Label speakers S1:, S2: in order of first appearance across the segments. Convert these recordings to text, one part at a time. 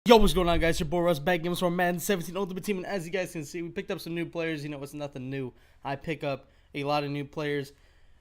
S1: Yo, what's going on, guys? Your boy Russ back, games from Madden 17 Ultimate Team, and as you guys can see, we picked up some new players. You know, it's nothing new. I pick up a lot of new players,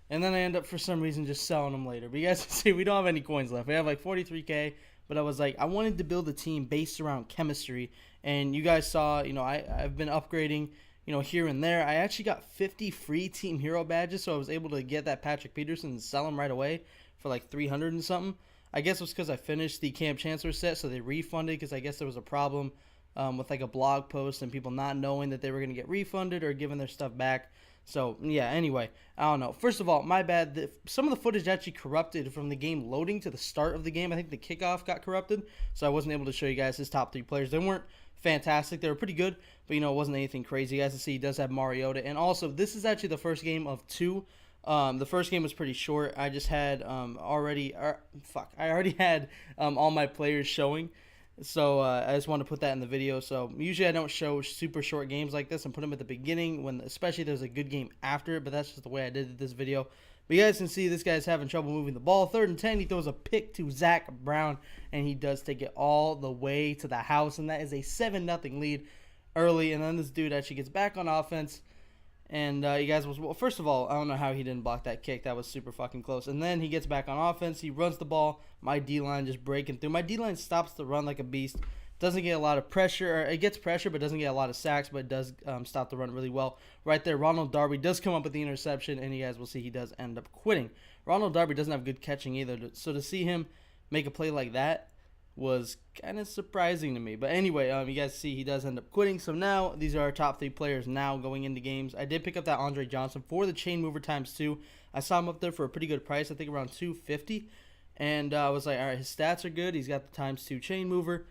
S1: and then I end up, for some reason, just selling them later. But you guys can see, we don't have any coins left. We have like 43k, but I was like, I wanted to build a team based around chemistry, and you guys saw, you know, I've been upgrading, you know, here and there. I actually got 50 free Team Hero badges, so I was able to get that Patrick Peterson and sell him right away for like 300 and something. I guess it was because I finished the Camp Chancellor set, so they refunded because I guess there was a problem with like a blog post and people not knowing that they were going to get refunded or given their stuff back. So, yeah, anyway, I don't know. First of all, my bad. Some of the footage actually corrupted from the game loading to the start of the game. I think the kickoff got corrupted, so I wasn't able to show you guys his top 3 players. They weren't fantastic. They were pretty good, but, you know, it wasn't anything crazy. You guys can see he does have Mariota. And also, this is actually the first game of 2. The first game was pretty short. I just had I already had all my players showing, so I just want to put that in the video. So usually I don't show super short games like this and put them at the beginning, when especially there's a good game after it. But that's just the way I did this video. But you guys can see this guy's having trouble moving the ball. 3rd and 10, he throws a pick to Zach Brown, and he does take it all the way to the house, and that is a 7-0 lead early. And then this dude actually gets back on offense. And you guys well, first of all, I don't know how he didn't block that kick. That was super fucking close. And then he gets back on offense. He runs the ball. My D-line just breaking through. My D-line stops the run like a beast. Doesn't get a lot of pressure. Or it gets pressure, but doesn't get a lot of sacks. But it does stop the run really well. Right there, Ronald Darby does come up with the interception. And you guys will see he does end up quitting. Ronald Darby doesn't have good catching either. So to see him make a play like that was kind of surprising to me. But anyway, you guys see he does end up quitting. So now these are our top 3 players now going into games. I did pick up that Andre Johnson for the chain mover ×2. I saw him up there for a pretty good price, I think around 250. And I was like, all right, his stats are good. He's got the ×2 chain mover.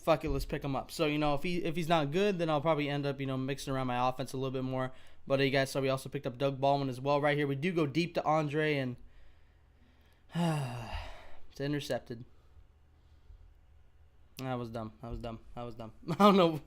S1: Fuck it, let's pick him up. So, you know, if he's not good, then I'll probably end up, you know, mixing around my offense a little bit more. But you guys saw we also picked up Doug Baldwin as well right here. We do go deep to Andre, and it's intercepted. That was dumb. I don't know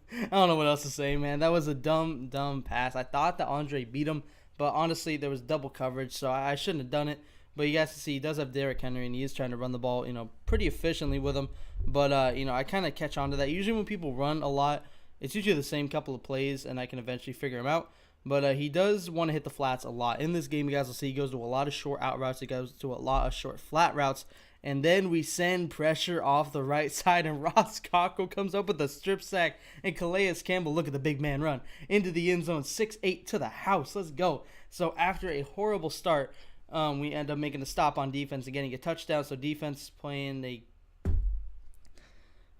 S1: what else to say, man. That was a dumb pass. I thought that Andre beat him, but honestly, there was double coverage, so I shouldn't have done it. But you guys can see he does have Derrick Henry, and he is trying to run the ball, you know, pretty efficiently with him. But you know, I kind of catch on to that. Usually when people run a lot, it's usually the same couple of plays, and I can eventually figure him out. But he does want to hit the flats a lot. In this game, you guys will see he goes to a lot of short out routes. He goes to a lot of short flat routes. And then we send pressure off the right side, and Ross Cockrell comes up with a strip sack. And Calais Campbell, look at the big man run into the end zone, 6-8 to the house. Let's go. So after a horrible start, we end up making a stop on defense and getting a touchdown. So defense playing a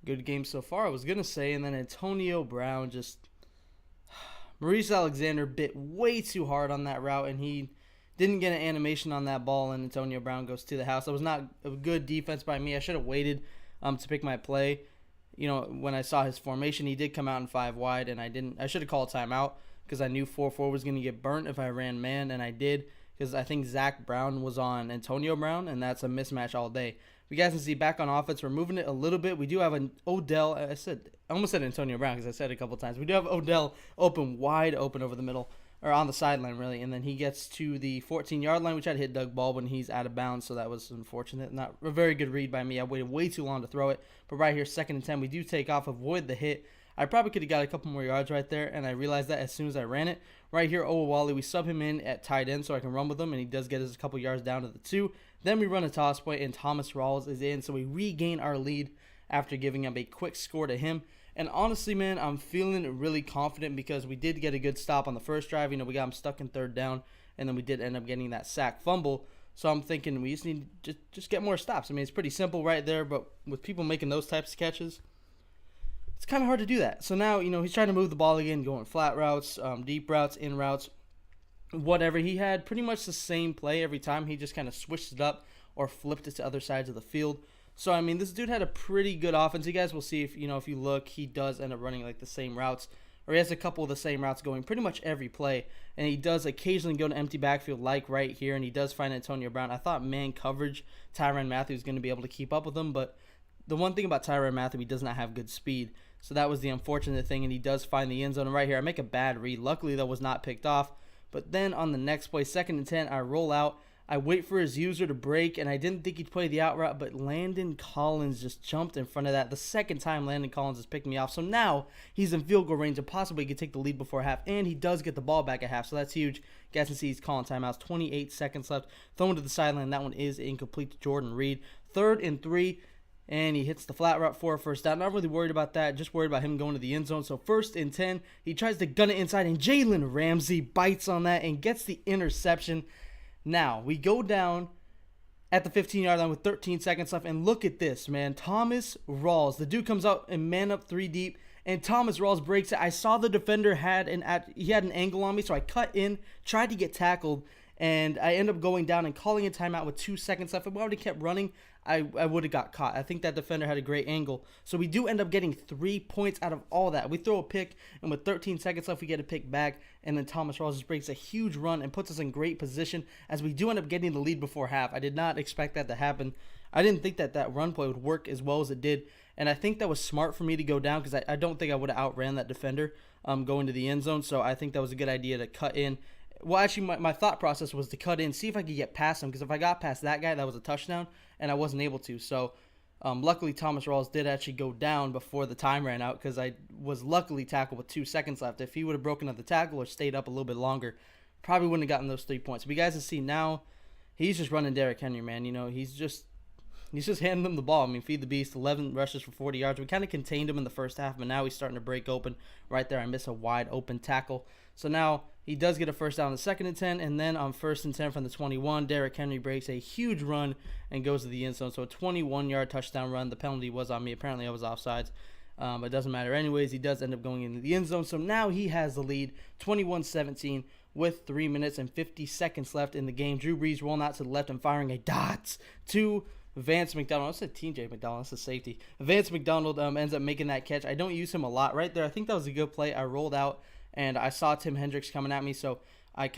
S1: good game so far, I was going to say. And then Antonio Brown just... Maurice Alexander bit way too hard on that route, and he didn't get an animation on that ball, and Antonio Brown goes to the house. That was not a good defense by me. I should have waited to pick my play. You know, when I saw his formation, he did come out in 5 wide, and I should have called timeout because I knew 4-4 was going to get burnt if I ran man, and I did, because I think Zach Brown was on Antonio Brown, and that's a mismatch all day. You guys can see back on offense, we're moving it a little bit. We do have an Odell. I almost said Antonio Brown because I said it a couple times. We do have Odell wide open over the middle, or on the sideline really, and then he gets to the 14-yard line. We tried to hit Doug Baldwin. He's out of bounds, so that was unfortunate. Not a very good read by me. I waited way too long to throw it. But right here, 2nd and 10, we do take off, avoid the hit. I probably could have got a couple more yards right there, and I realized that as soon as I ran it. Right here, Wally, we sub him in at tight end so I can run with him, and he does get us a couple yards down to the 2. Then we run a toss point, and Thomas Rawls is in, so we regain our lead after giving up a quick score to him. And honestly, man, I'm feeling really confident because we did get a good stop on the first drive. You know, we got him stuck in 3rd down, and then we did end up getting that sack fumble. So I'm thinking we just need to just get more stops. I mean, it's pretty simple right there, but with people making those types of catches, it's kind of hard to do that. So now, you know, he's trying to move the ball again, going flat routes, deep routes, in routes, whatever. He had pretty much the same play every time. He just kind of switched it up or flipped it to other sides of the field. So, I mean, this dude had a pretty good offense. You guys will see, if you look, he does end up running like the same routes, or he has a couple of the same routes going pretty much every play. And he does occasionally go to empty backfield like right here, and he does find Antonio Brown. I thought man coverage, Tyrann Mathieu was going to be able to keep up with him, but the one thing about Tyrann Mathieu, he does not have good speed. So that was the unfortunate thing, and he does find the end zone. And right here, I make a bad read. Luckily, that was not picked off. But then on the next play, 2nd and 10, I roll out. I wait for his user to break, and I didn't think he'd play the out route, but Landon Collins just jumped in front of that. The second time Landon Collins has picked me off. So now he's in field goal range and possibly could take the lead before half, and he does get the ball back at half, so that's huge. You guys can see he's calling timeouts. 28 seconds left. Thrown to the sideline. That one is incomplete to Jordan Reed. 3rd and 3. And he hits the flat route for a first down. Not really worried about that. Just worried about him going to the end zone. So 1st and 10. He tries to gun it inside. And Jalen Ramsey bites on that and gets the interception. Now, we go down at the 15-yard line with 13 seconds left. And look at this, man. Thomas Rawls. The dude comes out and man up 3 deep. And Thomas Rawls breaks it. I saw the defender had an angle on me. So I cut in, tried to get tackled. And I end up going down and calling a timeout with 2 seconds left. If I would have kept running, I would have got caught. I think that defender had a great angle. So we do end up getting 3 points out of all that. We throw a pick, and with 13 seconds left, we get a pick back. And then Thomas Rawls just breaks a huge run and puts us in great position as we do end up getting the lead before half. I did not expect that to happen. I didn't think that that run play would work as well as it did. And I think that was smart for me to go down because I don't think I would have outran that defender going to the end zone. So I think that was a good idea to cut in. Well, actually, my thought process was to cut in, see if I could get past him, because if I got past that guy, that was a touchdown, and I wasn't able to. So, luckily, Thomas Rawls did actually go down before the time ran out, because I was luckily tackled with 2 seconds left. If he would have broken up the tackle or stayed up a little bit longer, probably wouldn't have gotten those 3 points. But you guys can see now, he's just running Derrick Henry, man. You know, he's just handing them the ball. I mean, feed the beast, 11 rushes for 40 yards. We kind of contained him in the first half, but now he's starting to break open. Right there, I miss a wide open tackle. So now he does get a first down on 2nd and 10, and then on 1st and 10 from the 21, Derrick Henry breaks a huge run and goes to the end zone. So a 21-yard touchdown run. The penalty was on me. Apparently I was offsides. But it doesn't matter anyways. He does end up going into the end zone. So now he has the lead, 21-17, with 3 minutes and 50 seconds left in the game. Drew Brees rolling out to the left and firing a dot to Vance McDonald. I said TJ McDonald. That's a safety. Vance McDonald ends up making that catch. I don't use him a lot right there. I think that was a good play. I rolled out, and I saw Tim Hendricks coming at me, so I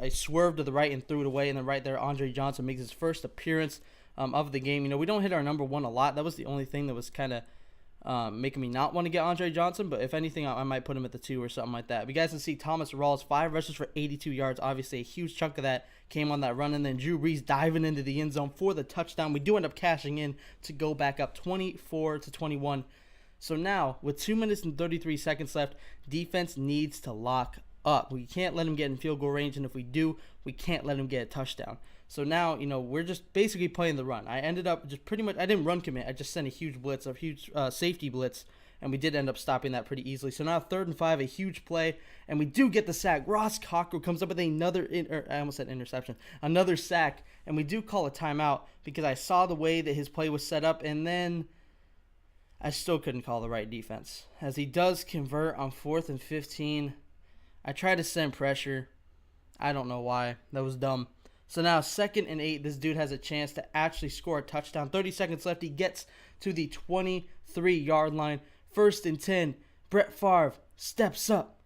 S1: swerved to the right and threw it away. And then right there, Andre Johnson makes his first appearance of the game. You know, we don't hit our number 1 a lot. That was the only thing that was kind of making me not want to get Andre Johnson. But if anything, I might put him at the 2 or something like that. But you guys can see Thomas Rawls, 5 rushes for 82 yards. Obviously, a huge chunk of that came on that run. And then Drew Brees diving into the end zone for the touchdown. We do end up cashing in to go back up 24-21. So now, with 2 minutes and 33 seconds left, defense needs to lock up. We can't let him get in field goal range, and if we do, we can't let him get a touchdown. So now, you know, we're just basically playing the run. I ended up just pretty much, I didn't run commit. I just sent a huge blitz, a huge safety blitz, and we did end up stopping that pretty easily. So now 3rd and 5, a huge play, and we do get the sack. Ross Cockrell comes up with another, I almost said interception, another sack, and we do call a timeout because I saw the way that his play was set up, and then I still couldn't call the right defense. As he does convert on 4th and 15, I try to send pressure. I don't know why. That was dumb. So now 2nd and 8, this dude has a chance to actually score a touchdown. 30 seconds left. He gets to the 23-yard line. 1st and 10, Brett Favre steps up.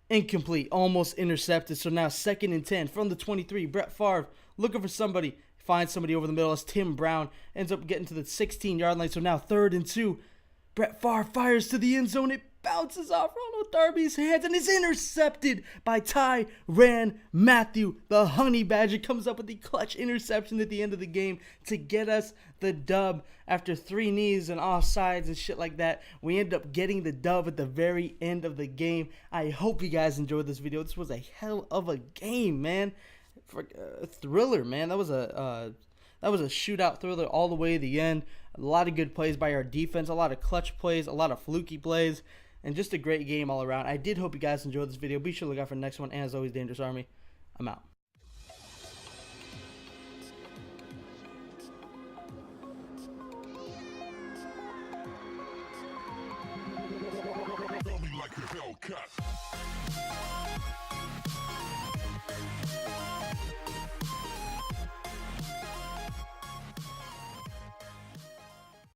S1: Incomplete, almost intercepted. So now 2nd and 10 from the 23, Brett Favre looking for somebody. Finds somebody over the middle as Tim Brown ends up getting to the 16-yard line. So now 3rd and 2. Brett Favre fires to the end zone. It bounces off Ronald Darby's hands and is intercepted by Tyrann Mathieu. The Honey Badger comes up with the clutch interception at the end of the game to get us the dub. After 3 knees and offsides and shit like that, we end up getting the dub at the very end of the game. I hope you guys enjoyed this video. This was a hell of a game, man. Thriller, man. That was a shootout thriller all the way to the end. A lot of good plays by our defense, a lot of clutch plays, a lot of fluky plays, and just a great game all around. I did hope you guys enjoyed this video. Be sure to look out for the next one. And as always, Dangerous Army, I'm out.